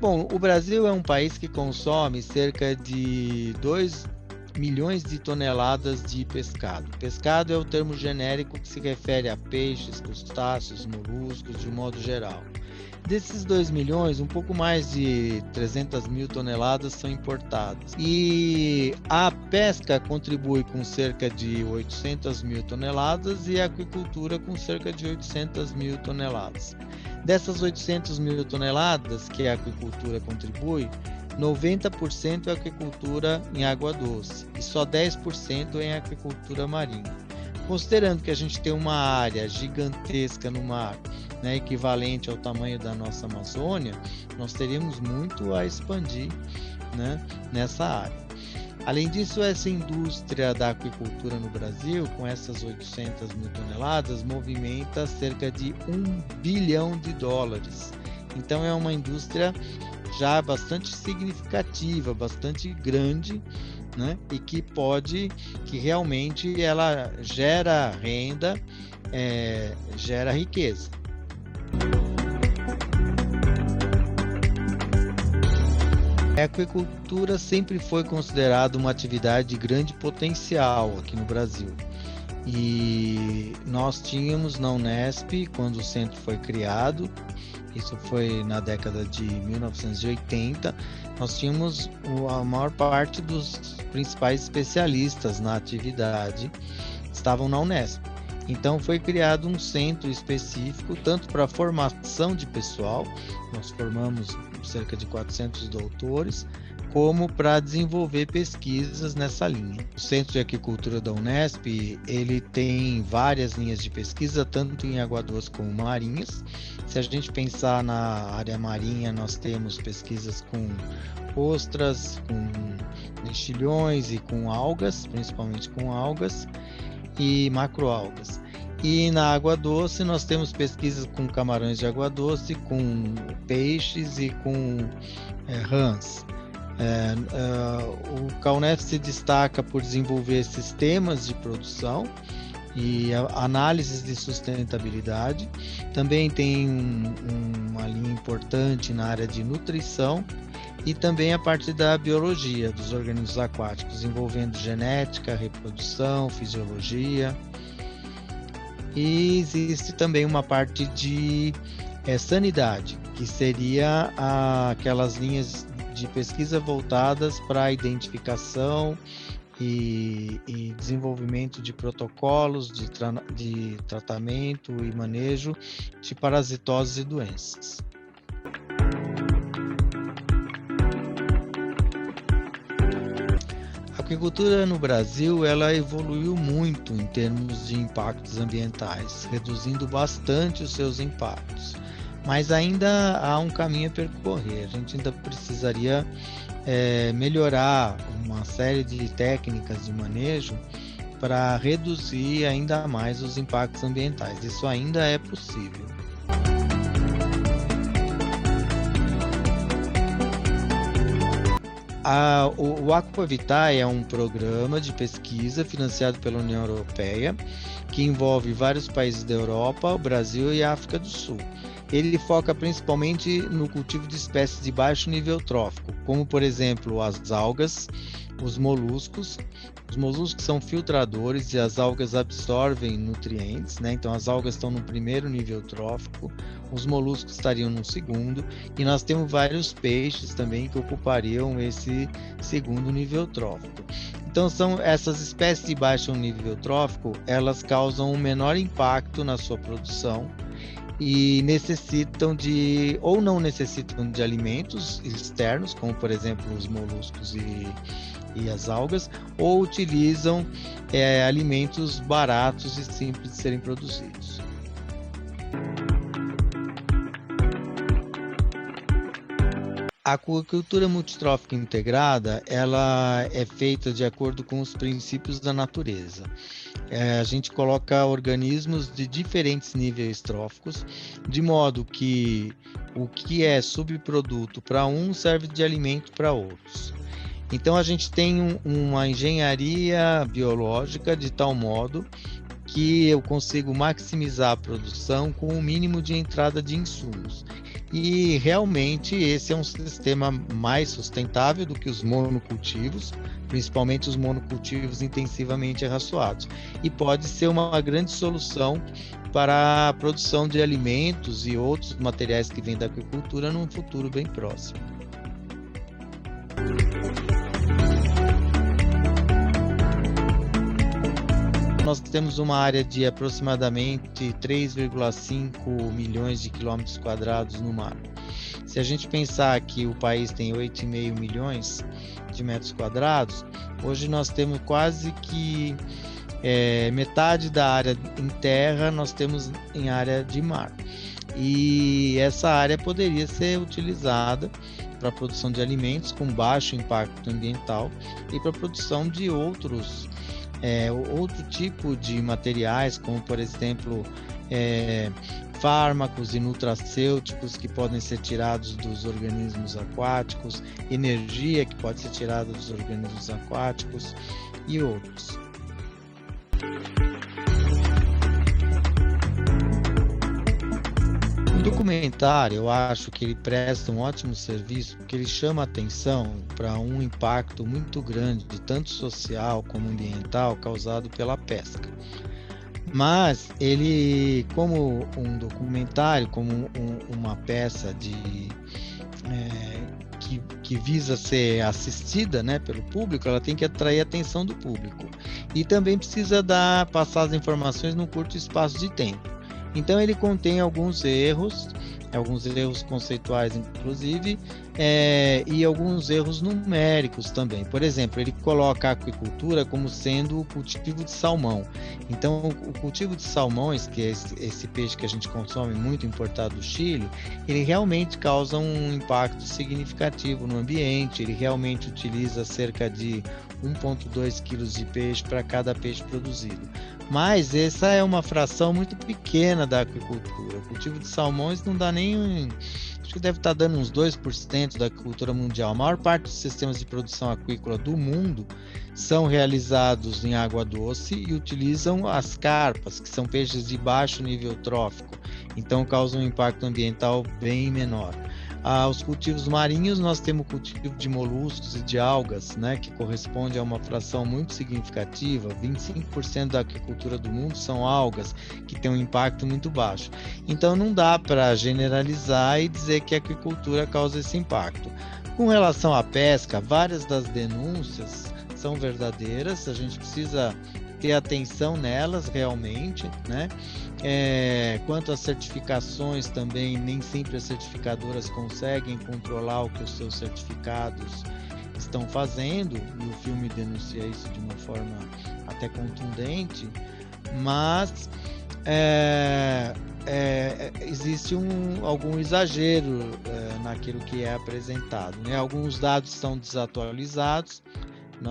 Bom, o Brasil é um país que consome cerca de 2 milhões de toneladas de pescado. Pescado é o termo genérico que se refere a peixes, crustáceos, moluscos, de um modo geral. Desses 2 milhões, um pouco mais de 300 mil toneladas são importadas. E a pesca contribui com cerca de 800 mil toneladas e a aquicultura com cerca de 800 mil toneladas. Dessas 800 mil toneladas que a aquicultura contribui, 90% é aquicultura em água doce e só 10% em aquicultura marinha. Considerando que a gente tem uma área gigantesca no mar, né, equivalente ao tamanho da nossa Amazônia, nós teríamos muito a expandir, né, nessa área. Além disso, essa indústria da aquicultura no Brasil, com essas 800 mil toneladas, movimenta cerca de $1 bilhão. Então, é uma indústria já bastante significativa, bastante grande, né? E que realmente ela gera renda, gera riqueza. A aquicultura sempre foi considerada uma atividade de grande potencial aqui no Brasil. E nós tínhamos na Unesp, quando o centro foi criado, isso foi na década de 1980, nós tínhamos a maior parte dos principais especialistas na atividade estavam na Unesp. Então foi criado um centro específico, tanto para a formação de pessoal, nós formamos cerca de 400 doutores, como para desenvolver pesquisas nessa linha. O Centro de Aquicultura da Unesp, ele tem várias linhas de pesquisa, tanto em água doce como marinhas. Se a gente pensar na área marinha, nós temos pesquisas com ostras, com mexilhões e com algas, principalmente com algas e macroalgas. E na água doce nós temos pesquisas com camarões de água doce, com peixes e com rãs. O CAUNEF se destaca por desenvolver sistemas de produção e análises de sustentabilidade. Também tem uma linha importante na área de nutrição e também a parte da biologia dos organismos aquáticos, envolvendo genética, reprodução, fisiologia. E existe também uma parte de sanidade, que seria aquelas linhas de pesquisa voltadas para a identificação e desenvolvimento de protocolos de tratamento e manejo de parasitoses e doenças. A aquicultura no Brasil, ela evoluiu muito em termos de impactos ambientais, reduzindo bastante os seus impactos. Mas ainda há um caminho a percorrer, a gente ainda precisaria melhorar uma série de técnicas de manejo para reduzir ainda mais os impactos ambientais. Isso ainda é possível. O Aquavitae é um programa de pesquisa financiado pela União Europeia que envolve vários países da Europa, o Brasil e a África do Sul. Ele foca principalmente no cultivo de espécies de baixo nível trófico, como, por exemplo, as algas, os moluscos. Os moluscos são filtradores e as algas absorvem nutrientes, né? Então, as algas estão no primeiro nível trófico, os moluscos estariam no segundo, e nós temos vários peixes também que ocupariam esse segundo nível trófico. Então, são essas espécies de baixo nível trófico, elas causam um menor impacto na sua produção, e necessitam ou não necessitam de alimentos externos, como por exemplo os moluscos e as algas, ou utilizam alimentos baratos e simples de serem produzidos. A aquicultura multitrófica integrada, ela é feita de acordo com os princípios da natureza. A gente coloca organismos de diferentes níveis tróficos, de modo que o que é subproduto para um serve de alimento para outros. Então, a gente tem uma engenharia biológica de tal modo que eu consigo maximizar a produção com o mínimo de entrada de insumos. e realmente esse é um sistema mais sustentável do que os monocultivos, principalmente os monocultivos intensivamente arraçoados, e pode ser uma grande solução para a produção de alimentos e outros materiais que vêm da agricultura num futuro bem próximo. Nós temos uma área de aproximadamente 3,5 milhões de quilômetros quadrados no mar. Se a gente pensar que o país tem 8,5 milhões de metros quadrados, hoje nós temos quase que metade da área em terra nós temos em área de mar. E essa área poderia ser utilizada para a produção de alimentos com baixo impacto ambiental e para a produção de outro tipo de materiais, como por exemplo fármacos e nutracêuticos que podem ser tirados dos organismos aquáticos, energia que pode ser tirada dos organismos aquáticos e outros. O documentário, eu acho que ele presta um ótimo serviço, porque ele chama atenção para um impacto muito grande, tanto social como ambiental, causado pela pesca. Mas ele, como um documentário, como uma peça que visa ser assistida, né, pelo público, ela tem que atrair a atenção do público. E também precisa passar as informações num curto espaço de tempo. Então ele contém alguns erros conceituais inclusive, e alguns erros numéricos também. Por exemplo, ele coloca a aquicultura como sendo o cultivo de salmão. Então o cultivo de salmões, que é esse peixe que a gente consome muito importado do Chile, ele realmente causa um impacto significativo no ambiente, ele realmente utiliza cerca de 1,2 quilos de peixe para cada peixe produzido. Mas essa é uma fração muito pequena da aquicultura. O cultivo de salmões não dá nem... Acho que deve estar dando uns 2% da agricultura mundial. A maior parte dos sistemas de produção aquícola do mundo são realizados em água doce e utilizam as carpas, que são peixes de baixo nível trófico. Então causam um impacto ambiental bem menor. Os cultivos marinhos, nós temos o cultivo de moluscos e de algas, né, que corresponde a uma fração muito significativa. 25% da agricultura do mundo são algas, que tem um impacto muito baixo. Então não dá para generalizar e dizer que a agricultura causa esse impacto. Com relação à pesca, várias das denúncias são verdadeiras, a gente precisa ter atenção nelas realmente, né? Quanto às certificações também, nem sempre as certificadoras conseguem controlar o que os seus certificados estão fazendo, e o filme denuncia isso de uma forma até contundente, mas existe algum exagero naquilo que é apresentado, né? Alguns dados são desatualizados.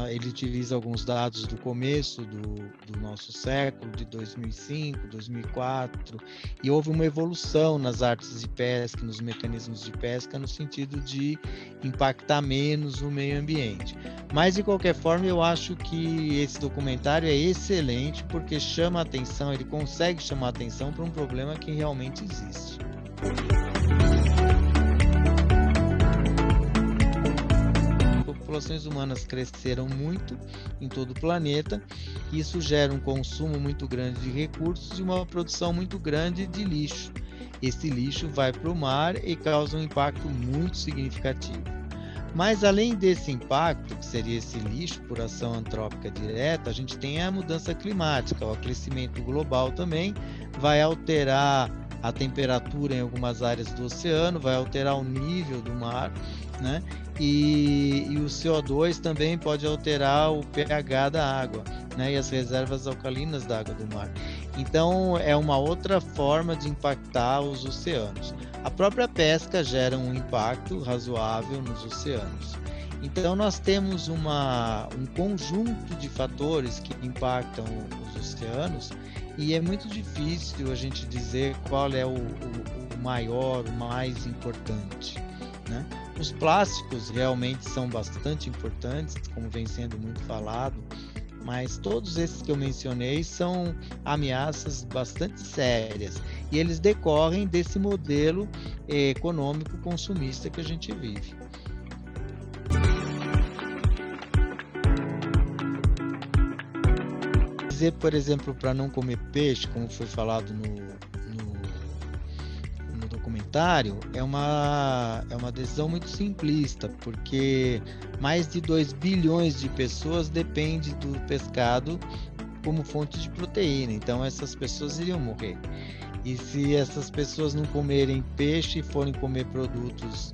Ele utiliza alguns dados do começo do nosso século, de 2005, 2004, e houve uma evolução nas artes de pesca, nos mecanismos de pesca, no sentido de impactar menos o meio ambiente. Mas, de qualquer forma, eu acho que esse documentário é excelente, porque chama a atenção, ele consegue chamar a atenção para um problema que realmente existe. Populações humanas cresceram muito em todo o planeta, e isso gera um consumo muito grande de recursos e uma produção muito grande de lixo. Esse lixo vai para o mar e causa um impacto muito significativo. Mas além desse impacto, que seria esse lixo por ação antrópica direta, a gente tem a mudança climática. O aquecimento global também vai alterar a temperatura em algumas áreas do oceano, vai alterar o nível do mar, né? E o CO2 também pode alterar o pH da água, né? E as reservas alcalinas da água do mar. Então, é uma outra forma de impactar os oceanos. A própria pesca gera um impacto razoável nos oceanos. Então, nós temos um conjunto de fatores que impactam os oceanos, e é muito difícil a gente dizer qual é o maior, o mais importante, né? Os plásticos realmente são bastante importantes, como vem sendo muito falado, mas todos esses que eu mencionei são ameaças bastante sérias. e eles decorrem desse modelo econômico consumista que a gente vive. Dizer, por exemplo, para não comer peixe, como foi falado no documentário, é uma decisão muito simplista, porque mais de 2 bilhões de pessoas dependem do pescado como fonte de proteína, então essas pessoas iriam morrer. E se essas pessoas não comerem peixe e forem comer produtos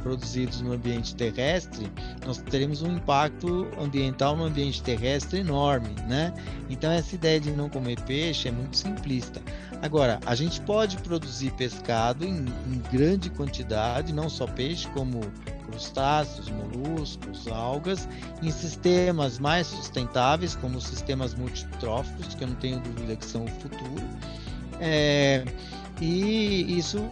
produzidos no ambiente terrestre, nós teremos um impacto ambiental no ambiente terrestre enorme, né? Então essa ideia de não comer peixe é muito simplista. Agora, a gente pode produzir pescado em grande quantidade, não só peixe, como crustáceos, moluscos, algas, em sistemas mais sustentáveis, como os sistemas multitróficos, que eu não tenho dúvida que são o futuro. E isso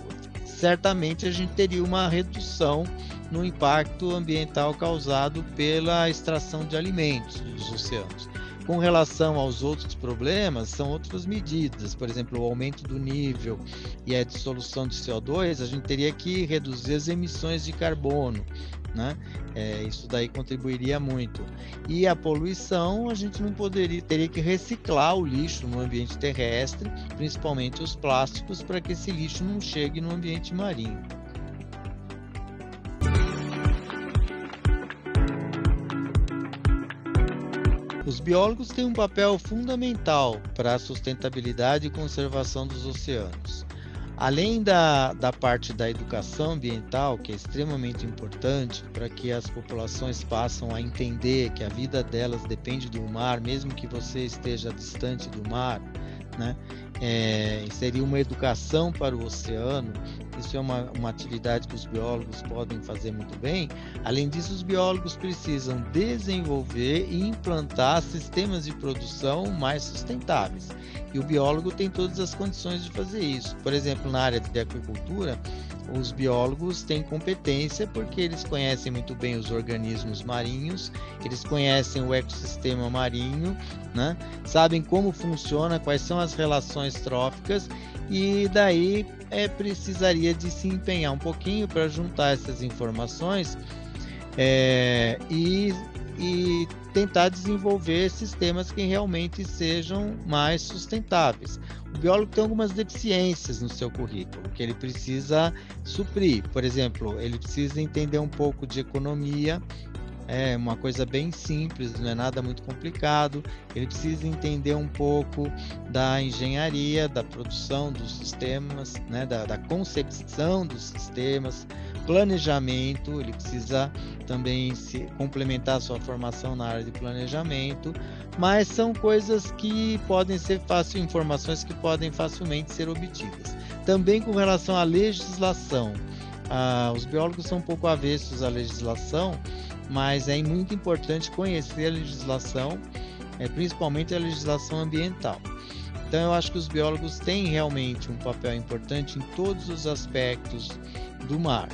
certamente a gente teria uma redução no impacto ambiental causado pela extração de alimentos dos oceanos. Com relação aos outros problemas, são outras medidas, por exemplo, o aumento do nível e a dissolução de CO2, a gente teria que reduzir as emissões de carbono, né? Isso daí contribuiria muito. E a poluição, a gente não teria que reciclar o lixo no ambiente terrestre, principalmente os plásticos, para que esse lixo não chegue no ambiente marinho. Os biólogos têm um papel fundamental para a sustentabilidade e conservação dos oceanos. Além da parte da educação ambiental, que é extremamente importante para que as populações passem a entender que a vida delas depende do mar, mesmo que você esteja distante do mar, né? Seria uma educação para o oceano. Isso é uma atividade que os biólogos podem fazer muito bem. Além disso, os biólogos precisam desenvolver e implantar sistemas de produção mais sustentáveis. E o biólogo tem todas as condições de fazer isso. Por exemplo, na área de aquicultura, os biólogos têm competência porque eles conhecem muito bem os organismos marinhos, eles conhecem o ecossistema marinho, né? Sabem como funciona, quais são as relações tróficas, e daí precisaria de se empenhar um pouquinho para juntar essas informações e tentar desenvolver sistemas que realmente sejam mais sustentáveis. O biólogo tem algumas deficiências no seu currículo que ele precisa suprir. Por exemplo, ele precisa entender um pouco de economia, uma coisa bem simples, não é nada muito complicado. Ele precisa entender um pouco da engenharia, da produção dos sistemas, né, da concepção dos sistemas, planejamento. Ele precisa também complementar a sua formação na área de planejamento, mas são coisas que podem ser informações que podem facilmente ser obtidas. Também com relação à legislação, os biólogos são um pouco avessos à legislação, mas é muito importante conhecer a legislação, principalmente a legislação ambiental. Então eu acho que os biólogos têm realmente um papel importante em todos os aspectos do mar.